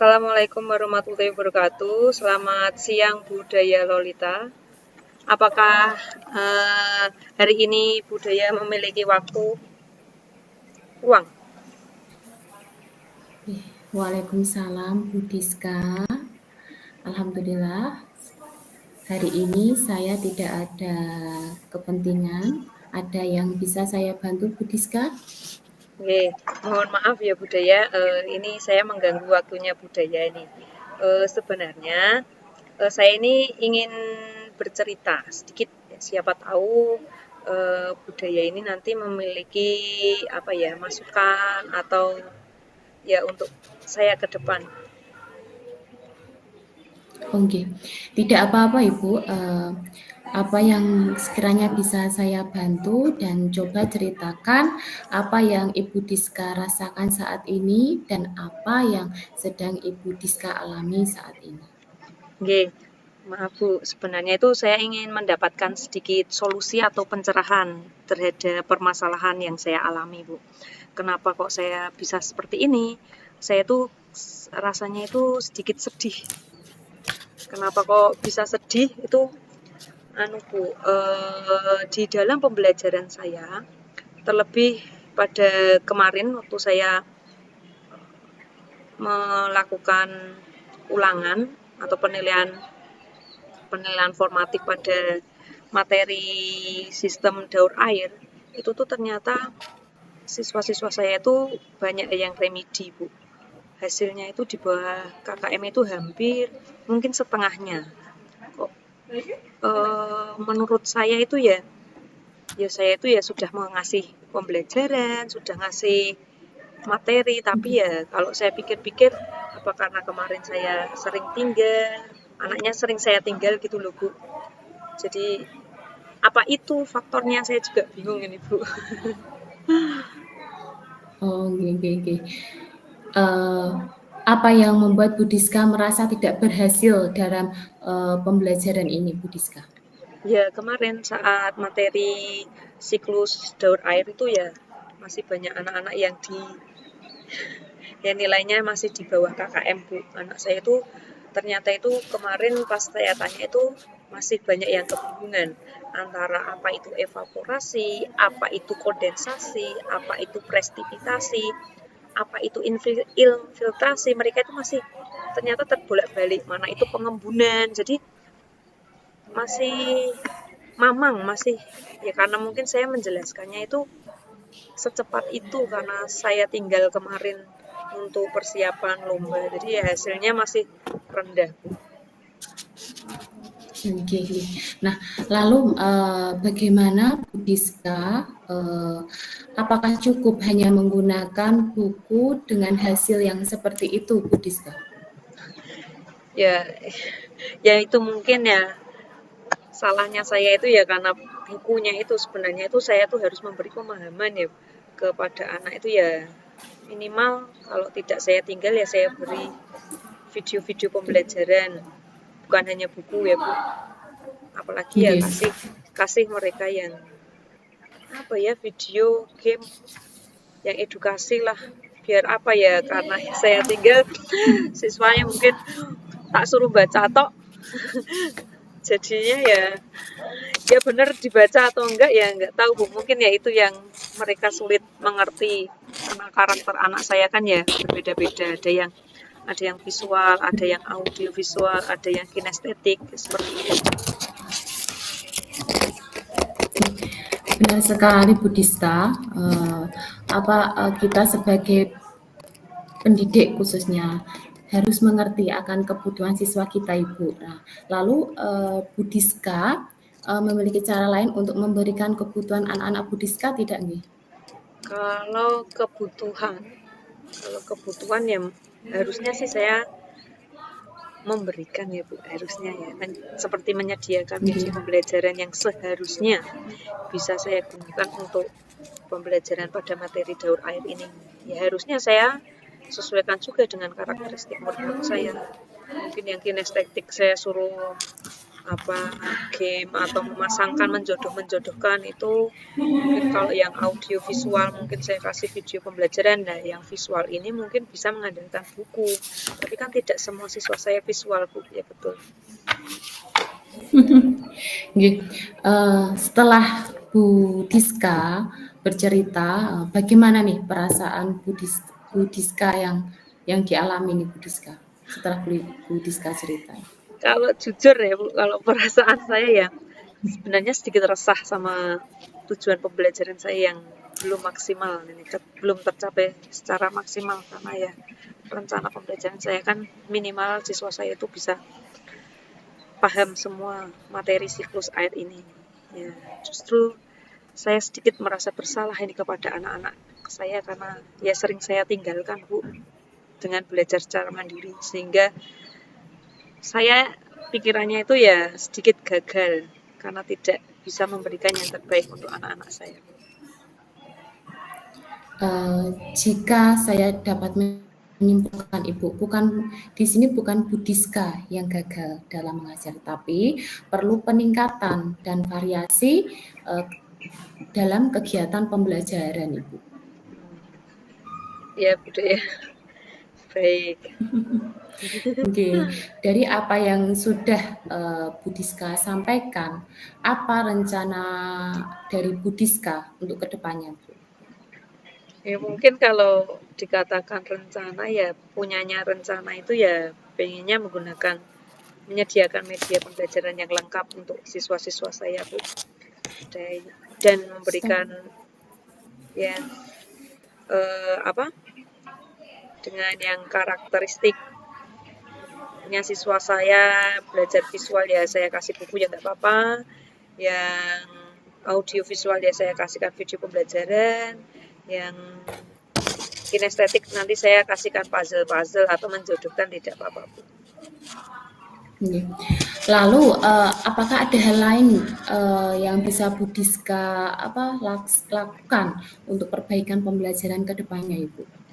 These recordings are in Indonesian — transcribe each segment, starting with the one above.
Assalamualaikum warahmatullahi wabarakatuh. Selamat siang Budaya Lolita. Apakah hari ini Budaya memiliki waktu luang? Waalaikumsalam Bu Diska. Alhamdulillah hari ini saya tidak ada kepentingan. Ada yang bisa saya bantu Bu Diska? Oke, mohon maaf ya Budaya, ini saya mengganggu waktunya Budaya ini. Sebenarnya saya ini ingin bercerita sedikit, ya, siapa tahu Budaya ini nanti memiliki apa ya masukan atau ya untuk saya ke depan. Oke, tidak apa-apa Ibu. Apa yang sekiranya bisa saya bantu dan coba ceritakan apa yang Ibu Diska rasakan saat ini dan apa yang sedang Ibu Diska alami saat ini. Oke, maaf Bu, sebenarnya itu saya ingin mendapatkan sedikit solusi atau pencerahan terhadap permasalahan yang saya alami Bu. Kenapa kok saya bisa seperti ini? Saya tuh rasanya itu sedikit sedih. Kenapa kok bisa sedih? Itu Bu, di dalam pembelajaran saya, terlebih pada kemarin waktu saya melakukan ulangan atau penilaian formatif pada materi sistem daur air, itu tuh ternyata siswa-siswa saya itu banyak yang remedi Bu. Hasilnya itu di bawah KKM itu hampir mungkin setengahnya. Kok menurut saya itu ya saya itu ya sudah mengasih pembelajaran, sudah ngasih materi, tapi ya kalau saya pikir-pikir apa karena kemarin saya sering tinggal, anaknya sering saya tinggal gitu loh Bu. Jadi apa itu faktornya, saya juga bingung ini Bu. Oh, oke. Apa yang membuat Bu Diska merasa tidak berhasil dalam pembelajaran ini, Bu Diska? Ya kemarin saat materi siklus daur air itu ya masih banyak anak-anak yang nilainya masih di bawah KKM Bu. Anak saya itu ternyata itu kemarin pas saya tanya itu masih banyak yang kebingungan antara apa itu evaporasi, apa itu kondensasi, apa itu precipitasi, apa itu infiltrasi. Mereka itu masih ternyata terbolak-balik, mana itu pengembunan. Jadi masih mamang, masih ya karena mungkin saya menjelaskannya itu secepat itu karena saya tinggal kemarin untuk persiapan lomba, jadi ya hasilnya masih rendah Bu. Oke. Nah, lalu bagaimana Bu Diska? Apakah cukup hanya menggunakan buku dengan hasil yang seperti itu, Bu Diska? Ya itu mungkin ya salahnya saya itu ya karena bukunya itu sebenarnya itu saya tuh harus memberi pemahaman ya kepada anak itu ya minimal kalau tidak saya tinggal ya saya beri video-video pembelajaran, bukan hanya buku ya Bu. Apalagi ya kasih mereka yang apa ya video game yang edukasi lah, biar apa ya karena saya tinggal siswanya mungkin tak suruh baca tok jadinya ya benar dibaca atau enggak ya enggak tahu Bu, mungkin ya itu yang mereka sulit mengerti karena karakter anak saya kan ya berbeda-beda, ada yang visual, ada yang audio visual, ada yang kinestetik seperti itu. Benar sekali Bu Diska. Kita sebagai pendidik khususnya harus mengerti akan kebutuhan siswa kita Ibu. Nah, lalu Bu Diska memiliki cara lain untuk memberikan kebutuhan anak-anak Bu Diska tidak nih? Kalau kebutuhan ya harusnya sih saya memberikan ya Bu, harusnya ya seperti menyediakan video pembelajaran yang seharusnya bisa saya gunakan untuk pembelajaran pada materi daur air ini. Ya harusnya saya sesuaikan juga dengan karakteristik murid saya. Mungkin yang kinestetik saya suruh apa game atau memasangkan menjodohkan itu mungkin kalau yang audio visual mungkin saya kasih video pembelajaran. Nah, yang visual ini mungkin bisa mengandalkan buku. Tapi kan tidak semua siswa saya visual, Bu. Ya betul. Setelah Bu Diska bercerita, bagaimana nih perasaan Bu Diska yang dialami nih Bu Diska setelah Bu Diska cerita? Kalau jujur ya Bu, kalau perasaan saya ya sebenarnya sedikit resah sama tujuan pembelajaran saya yang belum maksimal ini, belum tercapai secara maksimal karena ya rencana pembelajaran saya kan minimal siswa saya itu bisa paham semua materi siklus air ini. Ya, justru saya sedikit merasa bersalah ini kepada anak-anak saya karena ya sering saya tinggalkan Bu dengan belajar secara mandiri sehingga saya pikirannya itu ya sedikit gagal karena tidak bisa memberikan yang terbaik untuk anak-anak saya. Jika saya dapat menyimpulkan Ibu, di sini bukan Bu Diska yang gagal dalam mengajar, tapi perlu peningkatan dan variasi dalam kegiatan pembelajaran Ibu. Ya, budaya. Baik. Oke, dari apa yang sudah Bu Diska sampaikan, apa rencana dari Bu Diska untuk kedepannya, Bu? Ya mungkin kalau dikatakan rencana ya punyanya rencana itu ya pengennya menyediakan media pembelajaran yang lengkap untuk siswa-siswa saya Bu dan memberikan ya apa dengan yang karakteristiknya siswa saya belajar visual ya saya kasih buku ya nggak apa-apa, yang audio visual ya saya kasihkan video pembelajaran, yang kinestetik nanti saya kasihkan puzzle-puzzle atau menjodohkan tidak apa-apa Bu. Lalu apakah ada hal lain yang bisa Bu Diska lakukan untuk perbaikan pembelajaran ke depannya Ibu?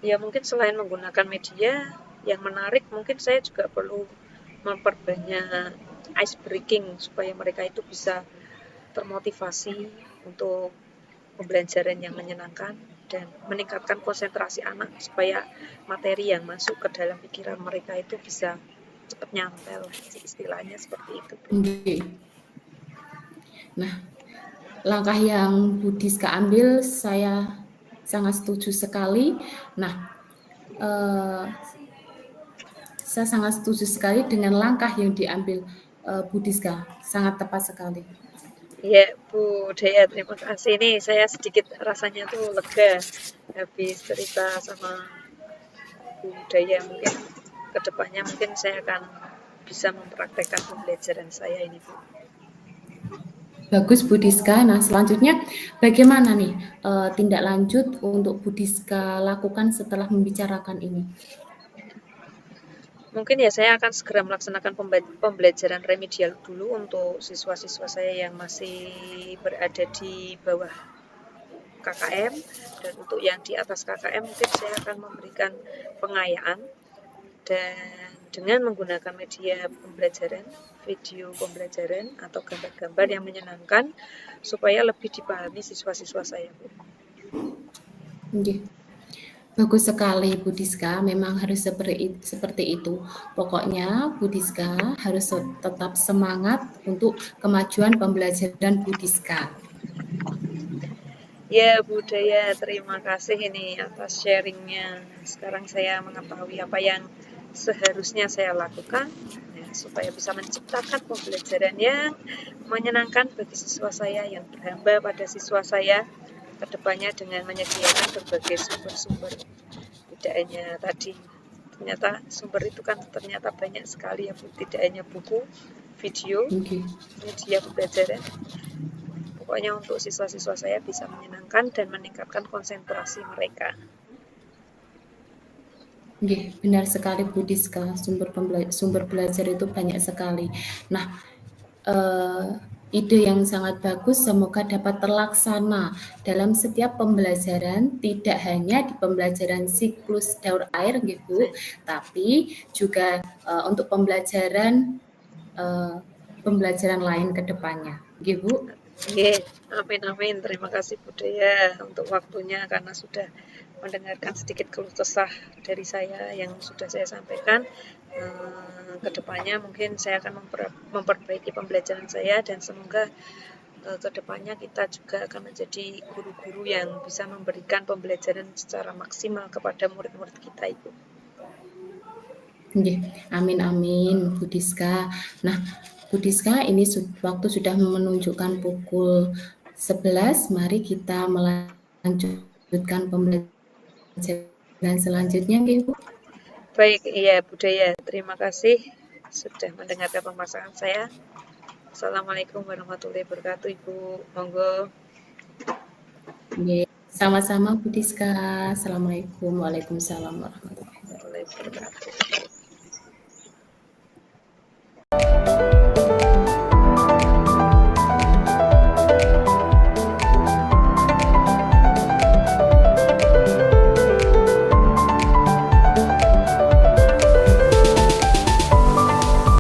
Ya mungkin selain menggunakan media yang menarik mungkin saya juga perlu memperbanyak ice breaking supaya mereka itu bisa termotivasi untuk pembelajaran yang menyenangkan dan meningkatkan konsentrasi anak supaya materi yang masuk ke dalam pikiran mereka itu bisa cepat nyampel, istilahnya seperti itu. Okay. Nah, langkah yang Bu Diska ambil saya sangat setuju sekali. Nah, saya sangat setuju sekali dengan langkah yang diambil Bu Diska, sangat tepat sekali. Ya, Bu Daya, terima kasih. Ini saya sedikit rasanya tuh lega habis cerita sama Bu Daya. Mungkin kedepannya mungkin saya akan bisa mempraktekkan pembelajaran saya ini, Bu. Bagus Bu Diska. Nah, selanjutnya bagaimana nih tindak lanjut untuk Bu Diska lakukan setelah membicarakan ini? Mungkin ya saya akan segera melaksanakan pembelajaran remedial dulu untuk siswa-siswa saya yang masih berada di bawah KKM, dan untuk yang di atas KKM mungkin saya akan memberikan pengayaan dan dengan menggunakan media pembelajaran, video pembelajaran atau gambar-gambar yang menyenangkan supaya lebih dipahami siswa-siswa saya. Okay. Bagus sekali Bu Diska, memang harus seperti itu. Pokoknya Bu Diska harus tetap semangat untuk kemajuan pembelajaran Bu Diska. Ya Bu Daya, terima kasih ini atas sharingnya. Sekarang saya mengetahui apa yang seharusnya saya lakukan ya, supaya bisa menciptakan pembelajaran yang menyenangkan bagi siswa saya, yang berhamba pada siswa saya kedepannya dengan menyediakan berbagai sumber-sumber. Tidak hanya tadi, ternyata sumber itu kan ternyata banyak sekali ya Bu, tidak hanya buku, video, media pembelajaran. Pokoknya untuk siswa-siswa saya bisa menyenangkan dan meningkatkan konsentrasi mereka. Benar sekali Bu Diska, sumber belajar itu banyak sekali. Nah, ide yang sangat bagus semoga dapat terlaksana dalam setiap pembelajaran, tidak hanya di pembelajaran siklus daur air Bu, tapi juga untuk pembelajaran pembelajaran lain ke depannya. Nggih, Bu? Nggih, amin amin. Terima kasih Bu Dea untuk waktunya karena sudah mendengarkan sedikit keluh kesah dari saya yang sudah saya sampaikan. Kedepannya mungkin saya akan memperbaiki pembelajaran saya dan semoga kedepannya kita juga akan menjadi guru-guru yang bisa memberikan pembelajaran secara maksimal kepada murid-murid kita, Ibu. Nggih, amin amin, Bu Diska. Nah, Bu Diska, ini waktu sudah menunjukkan pukul 11. Mari kita melanjutkan pembelajaran selanjutnya, nggih, Bu. Baik, iya Bu Dea. Terima kasih sudah mendengarkan pemasaran saya. Assalamualaikum warahmatullahi wabarakatuh, Ibu. Monggo. Nggih, sama-sama Bu Diska. Assalamualaikum. Waalaikumsalam warahmatullahi wabarakatuh. Wabarakatuh.